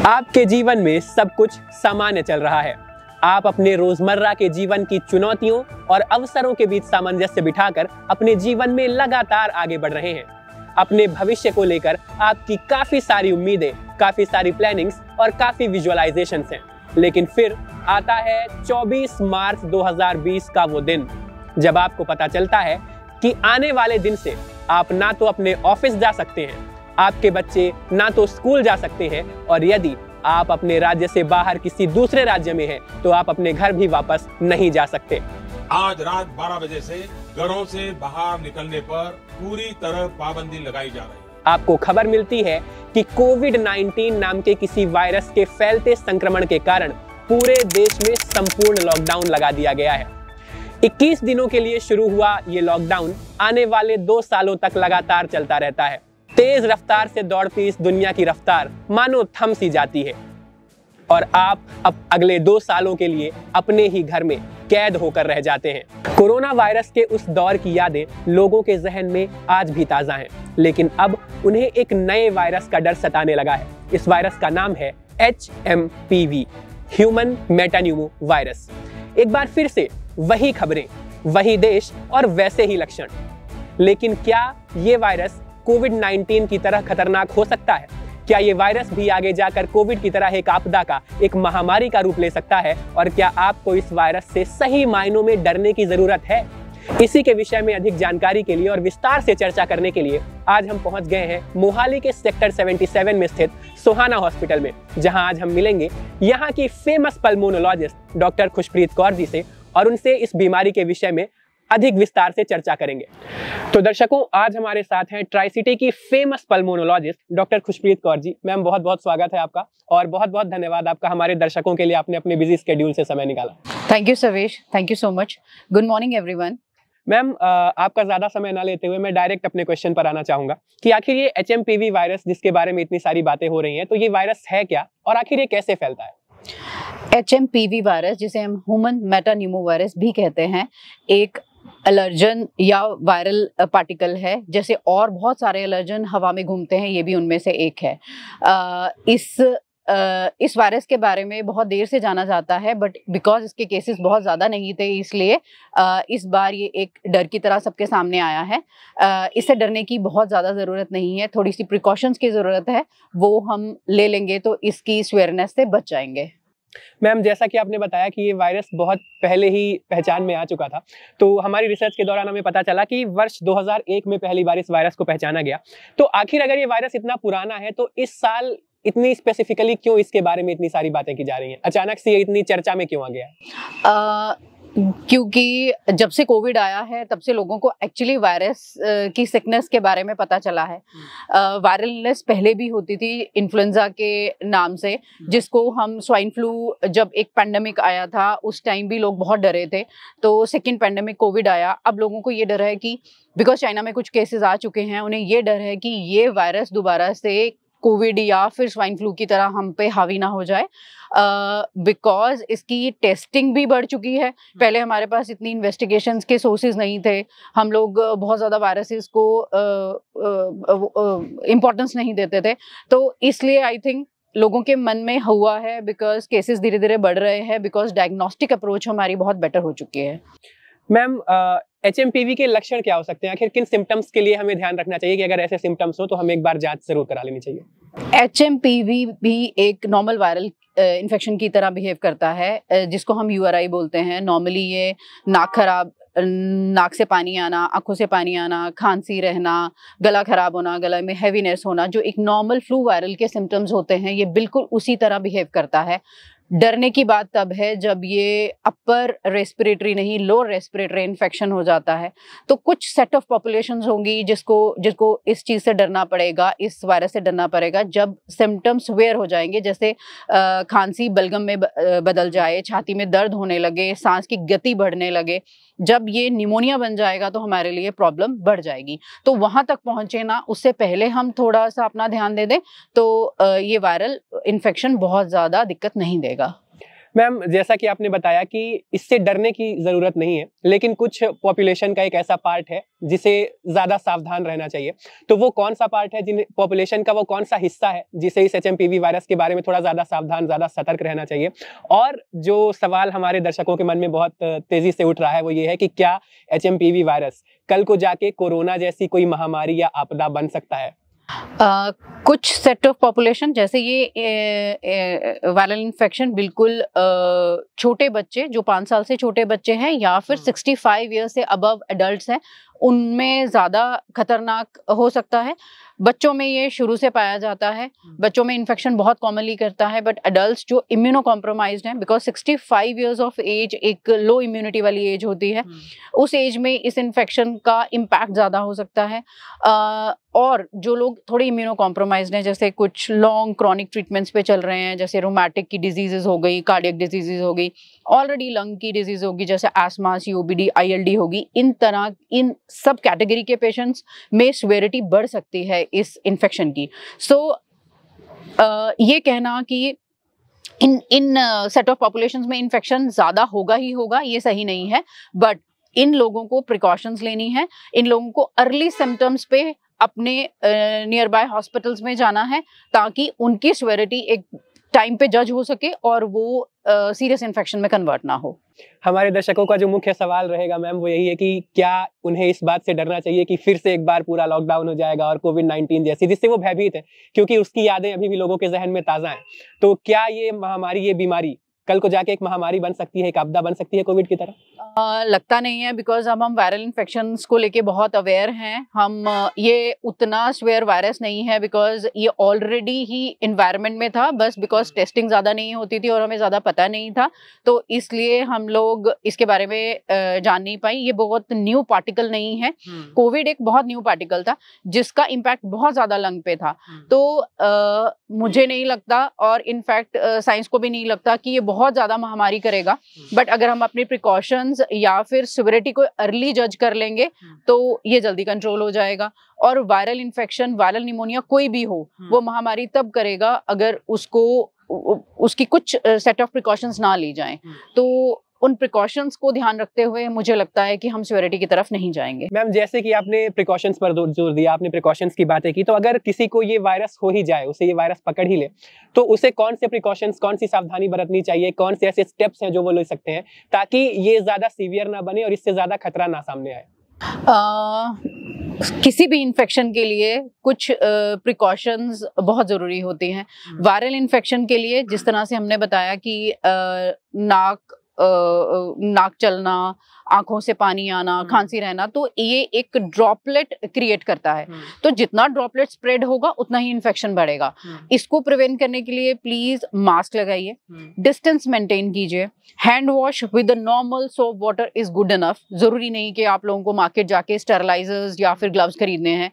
आपके जीवन में सब कुछ सामान्य चल रहा है। आप अपने रोजमर्रा के जीवन की चुनौतियों और अवसरों के बीच सामंजस्य बिठाकर अपने जीवन में लगातार आगे बढ़ रहे हैं। अपने भविष्य को लेकर आपकी काफी सारी उम्मीदें, काफी सारी प्लानिंग्स और काफी विजुअलाइजेशंस हैं। लेकिन फिर आता है 24 मार्च 2020 का वो दिन जब आपको पता चलता है कि आने वाले दिन से आप ना तो अपने ऑफिस जा सकते हैं, आपके बच्चे ना तो स्कूल जा सकते हैं, और यदि आप अपने राज्य से बाहर किसी दूसरे राज्य में हैं तो आप अपने घर भी वापस नहीं जा सकते। आज रात 12 बजे से घरों से बाहर निकलने पर पूरी तरह पाबंदी लगाई जा रही है। आपको खबर मिलती है कि कोविड-19 नाम के किसी वायरस के फैलते संक्रमण के कारण पूरे देश में संपूर्ण लॉकडाउन लगा दिया गया है। 21 दिनों के लिए शुरू हुआ ये लॉकडाउन आने वाले 2 सालों तक लगातार चलता रहता है। तेज रफ्तार से दौड़ती इस दुनिया की रफ्तार मानो थम सी जाती है और आप अब अगले 2 सालों के लिए अपने ही घर में कैद होकर रह जाते हैं। कोरोना वायरस के उस दौर की यादें लोगों के जहन में आज भी ताजा हैं, लेकिन अब उन्हें एक नए वायरस का डर सताने लगा है। इस वायरस का नाम है HMPV, ह्यूमन मेटान्यूमो वायरस। एक बार फिर से वही खबरें, वही देश और वैसे ही लक्षण। लेकिन क्या ये वायरस कोविड-19 की तरह खतरनाक हो सकता है? क्या ये वायरस भी आगे जाकर कोविड की तरह एक आपदा का, एक महामारी का रूप ले सकता है? और क्या आपको इस वायरस से सही मायनों में डरने की जरूरत है? इसी के विषय में अधिक जानकारी के लिए और विस्तार से चर्चा करने के लिए आज हम पहुंच गए हैं मोहाली के सेक्टर 77 में स्थित सोहाना हॉस्पिटल में, जहां आज हम मिलेंगे यहाँ की famous pulmonologist doctor Khushpreet Kaur ji से और उनसे इस बीमारी के विषय में अधिक विस्तार से चर्चा करेंगे। तो दर्शकों, आज हमारे साथ हैं ट्राई सिटी की famous pulmonologist doctor Khushpreet Kaur ji. Ma'am, बहुत बहुत स्वागत है आपका और बहुत बहुत धन्यवाद आपका हमारे दर्शकों के लिए आपने अपने बिजी स्केड्यूल से समय निकाला। थैंक यू सवेश, thank you so much. Good morning everyone. Ma'am, आपका ज्यादा समय ना लेते हुए मैं डायरेक्ट अपने क्वेश्चन पर आना चाहूंगा कि आखिर ये HMPV वायरस जिसके बारे में इतनी सारी बातें हो रही हैं, तो ये वायरस है क्या और आखिर ये कैसे फैलता है? HMPV वायरस, जिसे हम ह्यूमन मेटान्यूमो वायरस भी कहते हैं, एक एलर्जन या वायरल पार्टिकल है। जैसे और बहुत सारे एलर्जन हवा में घूमते हैं, ये भी उनमें से एक है। इस वायरस के बारे में बहुत देर से जाना जाता है, बट बिकॉज इसके केसेस बहुत ज़्यादा नहीं थे, इसलिए इस बार ये एक डर की तरह सबके सामने आया है। इससे डरने की बहुत ज़्यादा ज़रूरत नहीं है, थोड़ी सी प्रिकॉशंस की ज़रूरत है, वो हम ले लेंगे तो इसकी स्वेयरनेस से बच जाएंगे। मैम, जैसा कि आपने बताया कि ये वायरस बहुत पहले ही पहचान में आ चुका था, तो हमारी रिसर्च के दौरान हमें पता चला कि वर्ष 2001 में पहली बार इस वायरस को पहचाना गया। तो आखिर अगर ये वायरस इतना पुराना है तो इस साल इतनी स्पेसिफिकली क्यों इसके बारे में इतनी सारी बातें की जा रही हैं? अचानक से ये इतनी चर्चा में क्यों आ गया है? क्योंकि जब से कोविड आया है तब से लोगों को एक्चुअली वायरस की सिकनेस के बारे में पता चला है। वायरल इलनेस पहले भी होती थी इन्फ्लुएंजा के नाम से, जिसको हम स्वाइन फ्लू, जब एक पैंडेमिक आया था उस टाइम भी लोग बहुत डरे थे। तो सेकेंड पैंडेमिक कोविड आया, अब लोगों को ये डर है कि बिकॉज चाइना में कुछ केसेस आ चुके हैं, उन्हें ये डर है कि ये वायरस दोबारा से कोविड या फिर स्वाइन फ्लू की तरह हम पे हावी ना हो जाए। बिकॉज इसकी टेस्टिंग भी बढ़ चुकी है। पहले हमारे पास इतनी इन्वेस्टिगेशंस के सोर्सेज नहीं थे, हम लोग बहुत ज़्यादा वायरसेस को इम्पोर्टेंस नहीं देते थे, तो इसलिए आई थिंक लोगों के मन में हुआ है, बिकॉज केसेस धीरे धीरे बढ़ रहे हैं, बिकॉज डायग्नोस्टिक अप्रोच हमारी बहुत बेटर हो चुकी है। मैम, HMPV के लक्षण क्या हो सकते हैं? आखिर किन सिम्टम्स के लिए हमें ध्यान रखना चाहिए कि अगर ऐसे सिम्टम्स हो तो हमें एक बार जांच जरूर करा लेनी चाहिए? HMPV भी एक नॉर्मल वायरल इन्फेक्शन की तरह बिहेव करता है, जिसको हम URI बोलते हैं। नॉर्मली ये नाक खराब, नाक से पानी आना, आंखों से पानी आना, खांसी रहना, गला खराब होना, गला में हैवीनेस होना, जो एक नॉर्मल फ्लू वायरल के सिम्टम्स होते हैं, ये बिल्कुल उसी तरह बिहेव करता है। डरने की बात तब है जब ये अपर रेस्पिरेटरी नहीं, लोअर रेस्पिरेटरी इन्फेक्शन हो जाता है। तो कुछ सेट ऑफ पॉपुलेशंस होंगी जिसको इस चीज़ से डरना पड़ेगा, इस वायरस से डरना पड़ेगा, जब सिम्टम्स वेयर हो जाएंगे, जैसे खांसी बलगम में बदल जाए, छाती में दर्द होने लगे, सांस की गति बढ़ने लगे। जब ये निमोनिया बन जाएगा तो हमारे लिए प्रॉब्लम बढ़ जाएगी। तो वहाँ तक पहुँचे ना, उससे पहले हम थोड़ा सा अपना ध्यान दे दें तो ये वायरल इन्फेक्शन बहुत ज़्यादा दिक्कत नहीं देगा। मैम, जैसा कि आपने बताया कि इससे डरने की जरूरत नहीं है, लेकिन कुछ पॉपुलेशन का एक ऐसा पार्ट है जिसे ज्यादा सावधान रहना चाहिए। तो वो कौन सा पार्ट है, जिन पॉपुलेशन का वो कौन सा हिस्सा है जिसे इस HMPV वायरस के बारे में थोड़ा ज्यादा सावधान, ज्यादा सतर्क रहना चाहिए? और जो सवाल हमारे दर्शकों के मन में बहुत तेजी से उठ रहा है वो ये है कि क्या HMPV वायरस कल को जाके कोरोना जैसी कोई महामारी या आपदा बन सकता है? कुछ सेट ऑफ पॉपुलेशन, जैसे ये वायरल इन्फेक्शन बिल्कुल छोटे बच्चे जो 5 साल से छोटे बच्चे हैं या फिर 65 ईयर से अबव एडल्ट्स हैं, उनमें ज़्यादा खतरनाक हो सकता है। बच्चों में ये शुरू से पाया जाता है, बच्चों में इन्फेक्शन बहुत कॉमनली करता है, बट एडल्ट्स जो इम्यूनो कॉम्प्रोमाइज्ड हैं, बिकॉज 65 ईयर्स ऑफ एज एक लो इम्यूनिटी वाली एज होती है, उस एज में इस इन्फेक्शन का इम्पैक्ट ज़्यादा हो सकता है। और जो लोग थोड़े इम्यूनो कॉम्प्रोमाइज्ड हैं, जैसे कुछ लॉन्ग क्रॉनिक ट्रीटमेंट्स पे चल रहे हैं, जैसे रोमैटिक की डिजीजेज हो गई, कार्डियक डिजीजेज हो गई, ऑलरेडी लंग की डिजीज होगी जैसे एस्मा, COPD, ILD होगी, इन सब कैटेगरी के पेशेंट्स में सिवियरिटी बढ़ सकती है इस इन्फेक्शन की। सो ये कहना कि इन सेट ऑफ पॉपुलेशंस में इन्फेक्शन ज़्यादा होगा ही होगा, ये सही नहीं है। बट इन लोगों को प्रिकॉशंस लेनी है, इन लोगों को अर्ली सिम्टम्स पे अपने नियर बाय हॉस्पिटल्स में जाना है ताकि उनकी सिवियरिटी एक टाइम पे जज हो सके और वो सीरियस इन्फेक्शन में कन्वर्ट ना हो। हमारे दर्शकों का जो मुख्य सवाल रहेगा मैम वो यही है कि क्या उन्हें इस बात से डरना चाहिए कि फिर से एक बार पूरा लॉकडाउन हो जाएगा और कोविड-19 जैसी, जिससे वो भयभीत है क्योंकि उसकी यादें अभी भी लोगों के जहन में ताज़ा हैं। तो क्या ये महामारी, ये बीमारी कल को जाके एक महामारी बन सकती है, एक आपदा बन सकती है कोविड की तरह? लगता नहीं है, बिकॉज अब हम वायरल इन्फेक्शंस को लेके बहुत अवेयर हैं। हम ये उतना स्वेयर वायरस नहीं है बिकॉज ये ऑलरेडी ही इन्वायरमेंट में था, बस बिकॉज टेस्टिंग ज़्यादा नहीं होती थी और हमें ज़्यादा पता नहीं था, तो इसलिए हम लोग इसके बारे में जान नहीं पाई। ये बहुत न्यू पार्टिकल नहीं है। कोविड एक बहुत न्यू पार्टिकल था जिसका इम्पैक्ट बहुत ज़्यादा लंग पे था। तो मुझे नहीं लगता और इनफैक्ट साइंस को भी नहीं लगता कि ये बहुत ज़्यादा महामारी करेगा। बट अगर हम अपनी प्रिकॉशंस या फिर सिवियरिटी को अर्ली जज कर लेंगे तो ये जल्दी कंट्रोल हो जाएगा। और वायरल इन्फेक्शन, वायरल निमोनिया कोई भी हो, वो महामारी तब करेगा अगर उसकी कुछ सेट ऑफ प्रिकॉशंस ना ली जाएं। तो उन प्रिकॉशंस को ध्यान रखते हुए मुझे लगता है कि हम सिवियरिटी की तरफ नहीं जाएंगे। मैम, जैसे कि आपने प्रिकॉशंस पर जोर दिया, आपने प्रिकॉशंस की बातें की, तो अगर किसी को ये वायरस हो ही जाए, उसे ये वायरस पकड़ ही ले, तो उसे कौन से प्रिकॉशंस, कौन सी सावधानी बरतनी चाहिए, कौन से ऐसे स्टेप्स हैं जो वो ले सकते हैं ताकि ये ज्यादा सीवियर ना बने और इससे ज्यादा खतरा ना सामने आए? किसी भी इन्फेक्शन के लिए कुछ प्रिकॉशंस बहुत ज़रूरी होती हैं। वायरल इन्फेक्शन के लिए जिस तरह से हमने बताया कि नाक चलना, आंखों से पानी आना, खांसी रहना, तो ये एक ड्रॉपलेट क्रिएट करता है। तो जितना ड्रॉपलेट स्प्रेड होगा उतना ही इन्फेक्शन बढ़ेगा। इसको प्रिवेंट करने के लिए प्लीज मास्क लगाइए, डिस्टेंस मेंटेन कीजिए, hand wash with normal soap water is good enough. जरूरी नहीं कि आप लोगों को मार्केट जाके स्टेरलाइजर्स या फिर ग्लव्स खरीदने हैं।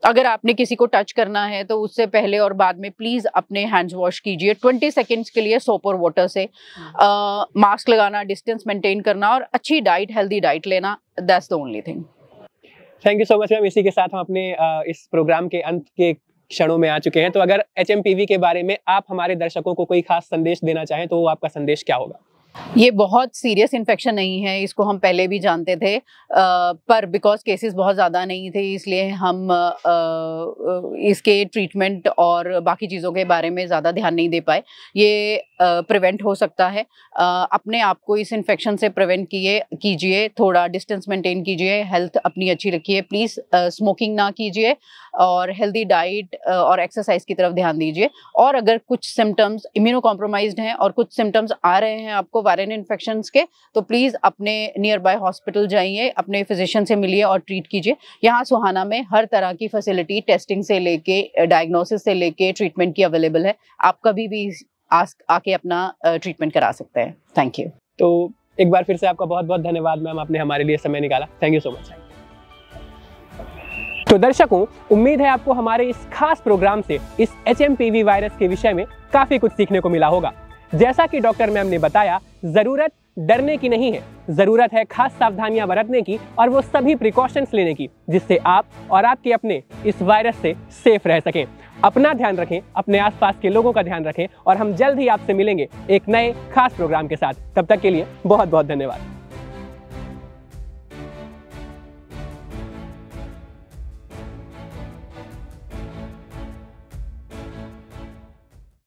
अगर आपने किसी को टच करना है तो उससे पहले और बाद में प्लीज अपने हैंड्स वॉश कीजिए 20 सेकेंड्स के लिए सोप और वाटर से। मास्क लगाना, डिस्टेंस मेंटेन करना और अच्छी डाइट, हेल्दी डाइट लेना, that's the only thing. Thank you so much ma'am. इसी के साथ हम अपने इस प्रोग्राम के अंत के क्षणों में आ चुके हैं। तो अगर HMPV के बारे में आप हमारे दर्शकों को कोई खास संदेश देना चाहें तो वो आपका संदेश क्या होगा? ये बहुत सीरियस इन्फेक्शन नहीं है, इसको हम पहले भी जानते थे, पर बिकॉज केसेस बहुत ज़्यादा नहीं थे इसलिए हम इसके ट्रीटमेंट और बाकी चीज़ों के बारे में ज़्यादा ध्यान नहीं दे पाए। ये प्रिवेंट हो सकता है। अपने आप को इस इन्फेक्शन से प्रिवेंट कीजिए, थोड़ा डिस्टेंस मेंटेन कीजिए, हेल्थ अपनी अच्छी रखिए, प्लीज़ स्मोकिंग ना कीजिए और हेल्दी डाइट और एक्सरसाइज की तरफ ध्यान दीजिए। और अगर कुछ सिम्टम्स इम्यूनो कॉम्प्रोमाइज्ड हैं और कुछ सिम्टम्स आ रहे हैं आपको वायरल इन्फेक्शंस के, तो प्लीज़ अपने नियर बाय हॉस्पिटल जाइए, अपने फिजिशियन से मिलिए और ट्रीट कीजिए। यहाँ सुहाना में हर तरह की फैसिलिटी, टेस्टिंग से लेके डायग्नोसिस से लेके ट्रीटमेंट की अवेलेबल है। आप कभी भी आके अपना ट्रीटमेंट करा सकते हैं। Thank you. तो एक बार फिर से आपका बहुत बहुत धन्यवाद मैम, आपने हमारे लिए समय निकाला। Thank you so much. तो दर्शकों, उम्मीद है आपको हमारे इस खास प्रोग्राम से इस HMPV वायरस के विषय में काफी कुछ सीखने को मिला होगा। जैसा कि डॉक्टर मैम ने बताया, जरूरत डरने की नहीं है, जरूरत है खास सावधानियां बरतने की और वो सभी प्रिकॉशंस लेने की जिससे आप और आपके अपने इस वायरस से सेफ रह सकें। अपना ध्यान रखें, अपने आसपास के लोगों का ध्यान रखें और हम जल्द ही आपसे मिलेंगे एक नए खास प्रोग्राम के साथ। तब तक के लिए बहुत बहुत धन्यवाद।